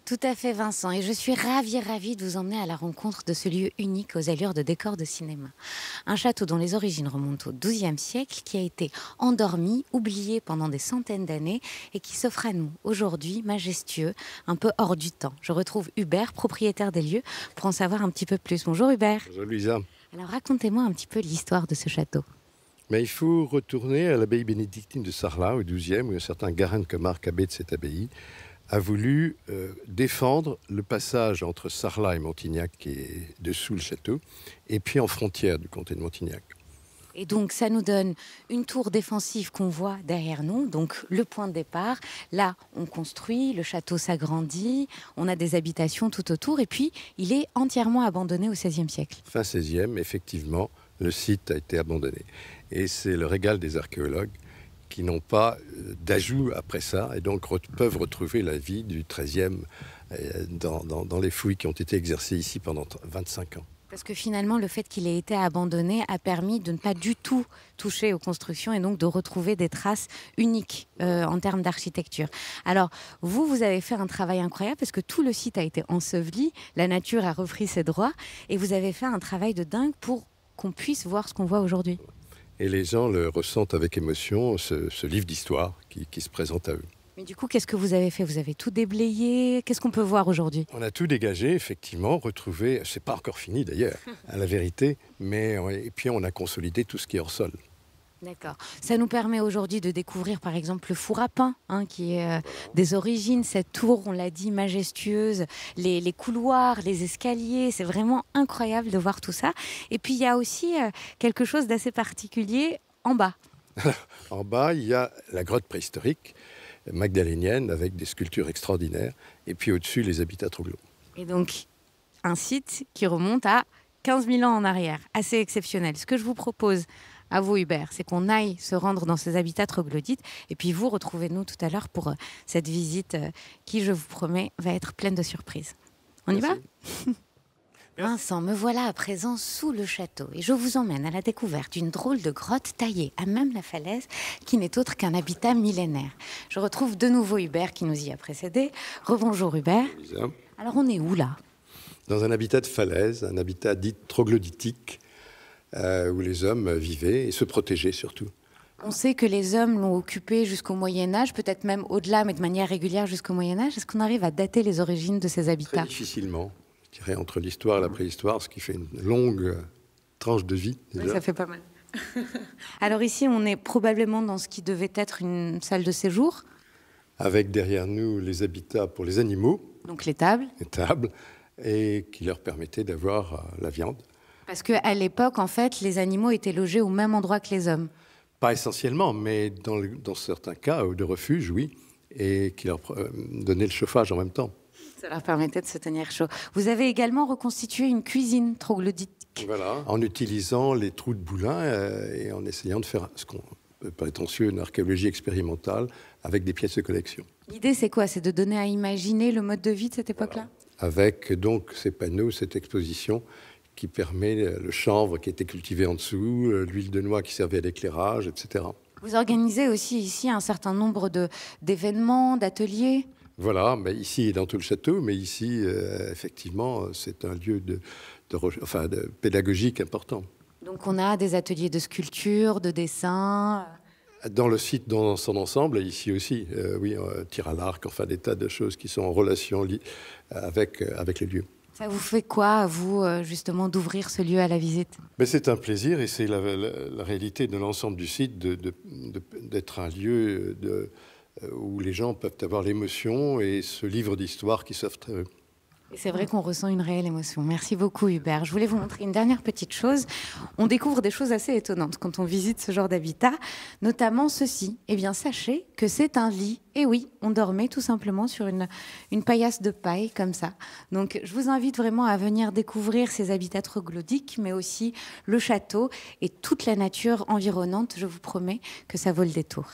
Tout à fait, Vincent. Et je suis ravie de vous emmener à la rencontre de ce lieu unique aux allures de décor de cinéma. Un château dont les origines remontent au XIIe siècle, qui a été endormi, oublié pendant des centaines d'années et qui s'offre à nous aujourd'hui, majestueux, un peu hors du temps. Je retrouve Hubert, propriétaire des lieux, pour en savoir un petit peu plus. Bonjour Hubert. Bonjour Louisa. Alors racontez-moi un petit peu l'histoire de ce château. Mais il faut retourner à l'abbaye bénédictine de Sarlat, au XIIe, où un certain Garin de Camargue, abbé de cette abbaye, a voulu défendre le passage entre Sarlat et Montignac, qui est dessous le château, et puis en frontière du comté de Montignac. Et donc, ça nous donne une tour défensive qu'on voit derrière nous, donc le point de départ. Là, on construit, le château s'agrandit, on a des habitations tout autour, et puis il est entièrement abandonné au XVIe siècle. Fin XVIe, effectivement, le site a été abandonné. Et c'est le régal des archéologues qui n'ont pas d'ajout après ça, et donc peuvent retrouver la vie du XIIIe dans les fouilles qui ont été exercées ici pendant 25 ans. Parce que finalement, le fait qu'il ait été abandonné a permis de ne pas du tout toucher aux constructions et donc de retrouver des traces uniques en termes d'architecture. Alors, vous avez fait un travail incroyable parce que tout le site a été enseveli, la nature a repris ses droits et vous avez fait un travail de dingue pour qu'on puisse voir ce qu'on voit aujourd'hui. Et les gens le ressentent avec émotion, ce livre d'histoire qui se présente à eux. Mais du coup, qu'est-ce que vous avez fait? Vous avez tout déblayé? Qu'est-ce qu'on peut voir aujourd'hui? On a tout dégagé, effectivement, retrouvé, c'est pas encore fini d'ailleurs, à la vérité, et puis on a consolidé tout ce qui est hors sol. D'accord. Ça nous permet aujourd'hui de découvrir par exemple le four à pain, qui est des origines, cette tour, on l'a dit, majestueuse, les couloirs, les escaliers, c'est vraiment incroyable de voir tout ça. Et puis il y a aussi quelque chose d'assez particulier en bas. En bas, il y a la grotte préhistorique magdalénienne avec des sculptures extraordinaires, et puis au-dessus, les habitats troglodytes. Et donc, un site qui remonte à 15 000 ans en arrière, assez exceptionnel. Ce que je vous propose à vous, Hubert, c'est qu'on aille se rendre dans ces habitats troglodytes, et puis vous, retrouvez-nous tout à l'heure pour cette visite qui, je vous promets, va être pleine de surprises. On y va ? Vincent, me voilà à présent sous le château et je vous emmène à la découverte d'une drôle de grotte taillée à même la falaise qui n'est autre qu'un habitat millénaire. Je retrouve de nouveau Hubert qui nous y a précédé. Rebonjour Hubert. Lisa. Alors on est où là? Dans un habitat de falaise, un habitat dit troglodytique, où les hommes vivaient et se protégeaient surtout. On sait que les hommes l'ont occupé jusqu'au Moyen-Âge, peut-être même au-delà, mais de manière régulière jusqu'au Moyen-Âge. Est-ce qu'on arrive à dater les origines de ces habitats? Très difficilement. Je dirais entre l'histoire et la préhistoire, ce qui fait une longue tranche de vie. Déjà. Oui, ça fait pas mal. Alors ici, on est probablement dans ce qui devait être une salle de séjour. Avec derrière nous les habitats pour les animaux. Donc les tables. Les tables, et qui leur permettaient d'avoir la viande. Parce qu'à l'époque, en fait, les animaux étaient logés au même endroit que les hommes. Pas essentiellement, mais dans certains cas de refuge, oui, et qui leur donnaient le chauffage en même temps. Ça leur permettait de se tenir chaud. Vous avez également reconstitué une cuisine troglodytique. Voilà, en utilisant les trous de boulin et en essayant de faire ce qu'on peut prétentieux une archéologie expérimentale avec des pièces de collection. L'idée, c'est quoi? C'est de donner à imaginer le mode de vie de cette époque-là? Voilà. Avec donc ces panneaux, cette exposition qui permet le chanvre qui était cultivé en dessous, l'huile de noix qui servait à l'éclairage, etc. Vous organisez aussi ici un certain nombre d'événements, d'ateliers? Voilà, mais ici et dans tout le château, mais ici, effectivement, c'est un lieu de pédagogique important. Donc on a des ateliers de sculpture, de dessin. Dans le site dans son ensemble, et ici aussi, oui, tir à l'arc, enfin des tas de choses qui sont en relation avec les lieux. Ça vous fait quoi, à vous, justement, d'ouvrir ce lieu à la visite? Mais c'est un plaisir et c'est la réalité de l'ensemble du site d'être un lieu où les gens peuvent avoir l'émotion et ce livre d'histoire qui s'offre à eux. Et c'est vrai qu'on ressent une réelle émotion. Merci beaucoup Hubert. Je voulais vous montrer une dernière petite chose. On découvre des choses assez étonnantes quand on visite ce genre d'habitat, notamment ceci. Eh bien, sachez que c'est un lit. Et oui, on dormait tout simplement sur une paillasse de paille comme ça. Donc, je vous invite vraiment à venir découvrir ces habitats troglodytiques, mais aussi le château et toute la nature environnante. Je vous promets que ça vaut le détour.